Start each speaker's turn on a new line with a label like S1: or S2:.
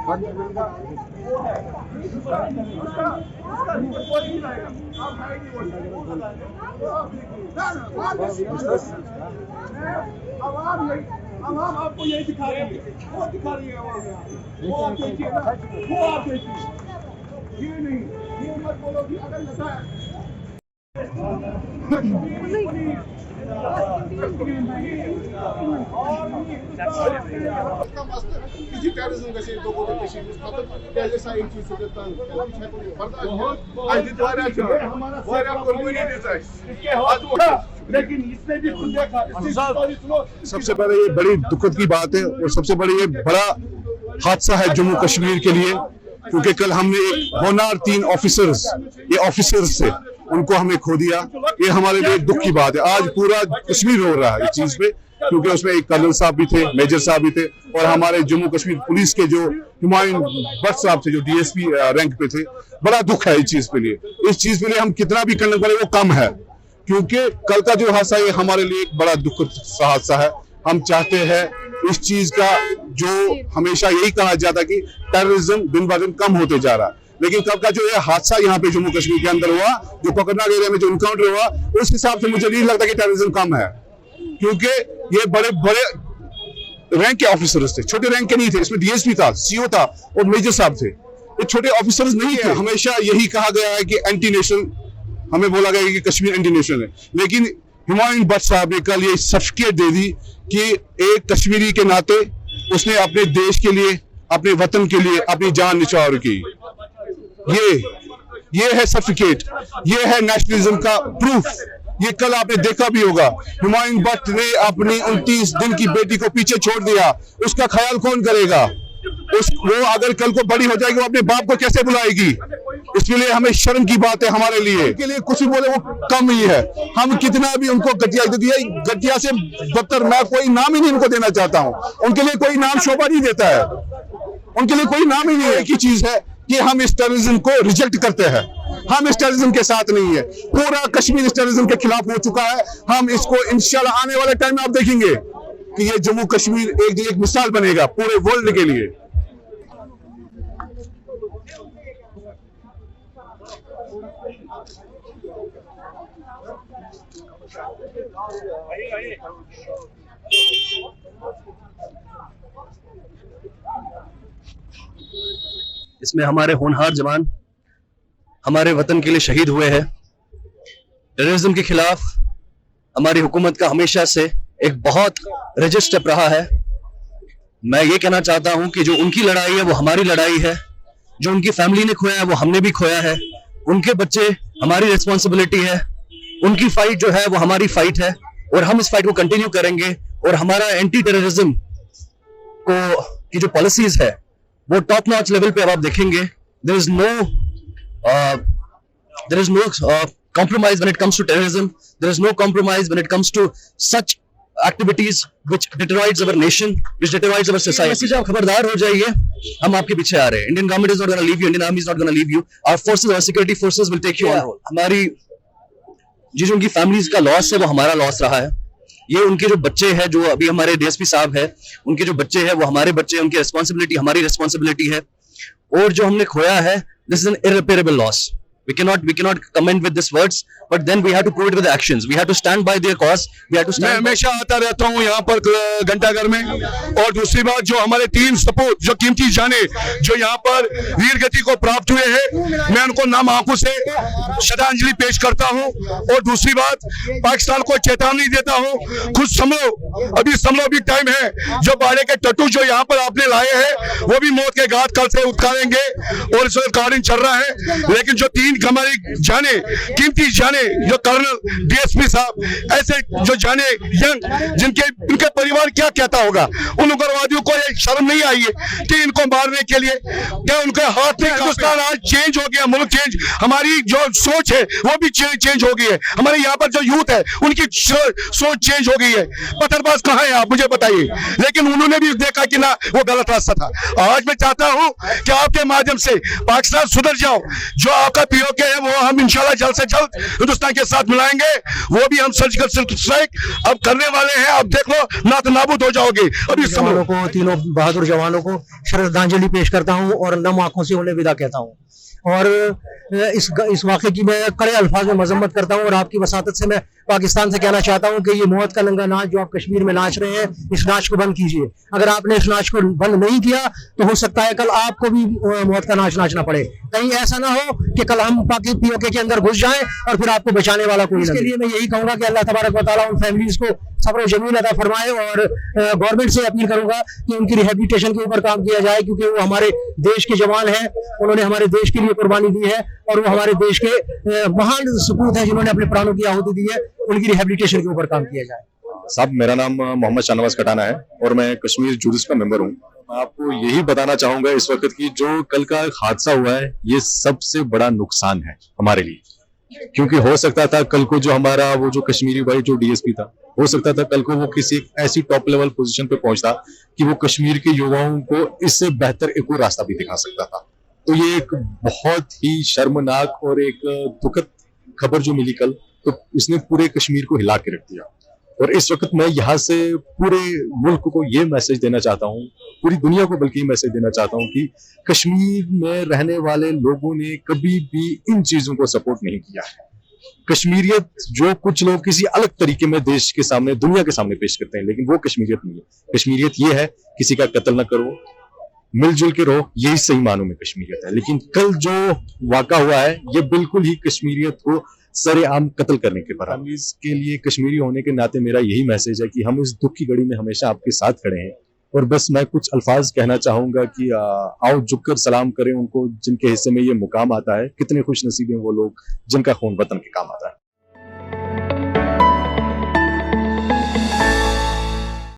S1: अब हम आपको यही दिखा रहे हैं, वो दिखा रही है वो आप देखिए ना, वो आप देखिए, ये नहीं, ये मत बोलो कि अगर नशा किसी टेररिज्म का से लोगों के पेश मतलब पहले सा एक चीज से तंग बर्दाश्त आज द्वारा जो हमारा कोई नहीं देता है इसके हाथ लेकिन इसने भी खुद देखा।
S2: सबसे पहले ये बड़ी दुखद की बात है और सबसे बड़ी ये बड़ा हादसा है जम्मू कश्मीर के लिए, क्योंकि कल हमने एक होनहार 3 ऑफिसर्स थे, उनको हमने खो दिया। ये हमारे लिए दुख की बात है। आज पूरा कश्मीर रो रहा है इस चीज पे, क्योंकि उसमें एक कर्नल साहब भी थे, मेजर साहब भी थे, और हमारे जम्मू कश्मीर पुलिस के जो हुमायूं भट्ट साहब थे, जो डीएसपी रैंक पे थे। बड़ा दुख है इस चीज के लिए। इस चीज के लिए हम कितना भी करने वाले वो कम है, क्योंकि कल का जो हादसा है हमारे लिए एक बड़ा दुखद हादसा है। हम चाहते हैं इस चीज का, जो हमेशा यही कहा जाता है कि टेररिज्म दिन ब दिन कम होते जा रहा है, लेकिन कब का जो ये हादसा यहाँ पे जम्मू कश्मीर के अंदर हुआ, जो कोकरनाग एरिया में जो इनकाउंटर हुआ, उस हिसाब से मुझे नहीं लगता कि टेररिज्म कम है, क्योंकि ये बड़े बड़े रैंक के ऑफिसर्स थे, छोटे रैंक के नहीं थे। इसमें डीएसपी था, सीओ था और मेजर साहब थे। ये छोटे ऑफिसर्स नहीं थे। हमेशा यही कहा गया है कि एंटी नेशनल, हमें बोला गया कि कश्मीर एंटी नेशनल है, लेकिन हुमायूं भट्ट साहब ने कल ये सर्टिफिकेट दे दी कि एक कश्मीरी के नाते उसने अपने देश के लिए, अपने वतन के लिए अपनी जान निछावर की। ये है सर्टिफिकेट, ये है नेशनलिज्म का प्रूफ। ये कल आपने देखा भी होगा, हुमायूं भट्ट ने अपनी 29 दिन की बेटी को पीछे छोड़ दिया, उसका ख्याल कौन करेगा? वो अगर कल को बड़ी हो जाएगी, वो अपने बाप को कैसे बुलाएगी? इसके लिए हमें शर्म की बात है हमारे लिए। के लिए कुछ भी बोले वो कम ही है। हम कितना भी उनको गठिया से बदतर, मैं कोई नाम ही नहीं उनको देना चाहता हूँ। उनके लिए कोई नाम शोभा नहीं देता है, उनके लिए कोई नाम ही नहीं है। एक ही चीज है कि हम इस टेररिज्म को रिजेक्ट करते हैं, हम इस टेररिज्म के साथ नहीं है। पूरा कश्मीर इस टेररिज्म के खिलाफ हो चुका है। हम इसको इंशाल्लाह आने वाले टाइम में आप देखेंगे कि ये जम्मू कश्मीर एक मिसाल बनेगा पूरे वर्ल्ड के लिए।
S3: इसमें हमारे होनहार जवान हमारे वतन के लिए शहीद हुए हैं। टेररिज्म के खिलाफ हमारी हुकूमत का हमेशा से एक बहुत रजिस्टर स्टेप रहा है। मैं ये कहना चाहता हूं कि जो उनकी लड़ाई है वो हमारी लड़ाई है, जो उनकी फैमिली ने खोया है वो हमने भी खोया है, उनके बच्चे हमारी रिस्पॉन्सिबिलिटी है, उनकी फाइट जो है वो हमारी फाइट है, और हम इस फाइट को कंटिन्यू करेंगे। और हमारा एंटी टेररिज्म को की जो पॉलिसीज है वो टॉप नॉच लेवल पे अब आप देखेंगे। There is no compromise when it comes to terrorism. There is no compromise when it comes to such activities which deteriorate our nation, which deteriorate our society. आप खबरदार हो जाइए, हम आपके पीछे आ रहे हैं। Indian government is not going to leave you. Indian army is not going to leave you. Our forces, our security forces will take you on roll. हमारी जो उनकी फैमिलीज का लॉस है वो हमारा लॉस रहा है। ये उनके जो बच्चे हैं, जो अभी हमारे डीएसपी साहब है, उनके जो बच्चे हैं वो हमारे बच्चे हैं, उनकी रिस्पॉन्सिबिलिटी हमारी रिस्पॉन्सिबिलिटी है। और जो हमने खोया है, this is an irreparable loss. We cannot comment with these words, but then we have to prove it with the actions. We have to stand by their cause. We have to stand. मैं हमेशा आता रहता हूँ यहाँ पर घंटाघर में। और दूसरी बात, जो हमारे 3 सपूत, जो कीमती जाने जो यहाँ पर वीर गति को प्राप्त हुए हैं, मैं उनको नाम आंखों से श्रद्धांजलि पेश करता हूँ। और दूसरी बात, पाकिस्तान को चेतावनी देता हूँ, खुद संभलो, अभी टाइम है। जो बाड़े के टट्टू जो यहाँ पर आपने लाए हैं वो भी मौत के घाट कल से उतारेंगे, और इस वक्त कार्य चल रहा है। लेकिन जो 3 हमारी जाने, कीमती जाने, जो कर्नल डीएसपी साहब, ऐसे जो जाने यंग, उनके परिवार क्या कहता होगा? उन उग्रवादियों को ये शर्म नहीं आई है कि इनको मारने के लिए क्या उनके हाथ में? हिंदुस्तान आज चेंज हो गया, मुल्क चेंज, हमारी जो सोच है वो भी चेंज हो गई है। हमारे यहाँ पर जो यूथ है उनकी सोच चेंज हो गई है। पत्थरबाज कहाँ है आप मुझे बताइए? लेकिन उन्होंने भी देखा कि ना वो गलत रास्ता था। आज मैं चाहता हूँ कि आपके माध्यम से पाकिस्तान सुधर जाओ। जो आपका
S4: पीओके है वो हम इंशाल्लाह जल्द से जल्द हिंदुस्तान के साथ मिलाएंगे। वो भी हम सर्जिकल स्ट्राइक अब करने वाले हैं। अब देख लो नात नाबूद हो जाओगे। अभी
S5: जवानों को, तीनों बहादुर जवानों को श्रद्धांजलि पेश करता हूं और नम आंखों से उन्हें विदा कहता हूं। और इस वाक़े की मैं कड़े अल्फाज में मजम्मत करता हूं और आपकी वसातत से मैं पाकिस्तान से कहना चाहता हूं कि ये मौत का नंगा नाच जो आप कश्मीर में नाच रहे हैं, इस नाच को बंद कीजिए। अगर आपने इस नाच को बंद नहीं किया तो हो सकता है कल आपको भी मौत का नाच नाचना पड़े। कहीं ऐसा ना हो कि कल हम पीओके के अंदर घुस जाएं और फिर आपको बचाने वाला कोई। इसके लिए मैं यही कहूंगा कि अल्लाह तबारक व तआला उन फैमिलीज को सब्र जमील अता फरमाए और गवर्नमेंट से अपील करूंगा कि उनकी रिहेबिलिटेशन के ऊपर काम किया जाए, क्योंकि वो हमारे देश के जवान हैं, उन्होंने हमारे देश के लिए कुर्बानी दी है और वो हमारे देश के महान सपूत हैं जिन्होंने अपने प्राणों की आहुति दी है। उनकी रिहेबिलिटेशन के ऊपर काम किया जाए।
S6: साहब, मेरा नाम मोहम्मद शाहनवाज कटाना है और मैं कश्मीर जूडिस का मेंबर हूँ। मैं आपको यही बताना चाहूंगा इस वक्त की जो कल का हादसा हुआ है ये सबसे बड़ा नुकसान है हमारे लिए, क्योंकि हो सकता था कल को जो हमारा वो जो कश्मीरी भाई जो डीएसपी था, हो सकता था कल को वो किसी ऐसी टॉप लेवल पोजीशन पे पहुंचता कि वो कश्मीर के युवाओं को इससे बेहतर एक और रास्ता भी दिखा सकता था। तो ये एक बहुत ही शर्मनाक और एक दुखद खबर जो मिली कल, तो इसने पूरे कश्मीर को हिला के रख दिया। और इस वक्त मैं यहाँ से पूरे मुल्क को ये मैसेज देना चाहता हूँ, पूरी दुनिया को बल्कि मैसेज देना चाहता हूँ कि कश्मीर में रहने वाले लोगों ने कभी भी इन चीजों को सपोर्ट नहीं किया है। कश्मीरियत जो कुछ लोग किसी अलग तरीके में देश के सामने, दुनिया के सामने पेश करते हैं, लेकिन वो कश्मीरियत नहीं है। कश्मीरियत ये है किसी का कत्ल न करो, मिलजुल के रहो, यही सही मानों में कश्मीरियत है। लेकिन कल जो वाक़ा हुआ है ये बिल्कुल ही कश्मीरियत को सरेआम कत्ल करने के बराबर। इसके लिए कश्मीरी होने के नाते मेरा यही मैसेज है कि हम इस दुख की घड़ी में हमेशा आपके साथ खड़े हैं। और बस मैं कुछ अल्फाज कहना चाहूंगा कि आओ झुककर सलाम करें उनको जिनके हिस्से में ये मुकाम आता है। कितने खुश नसीब हैं वो लोग जिनका खून वतन के काम आता है।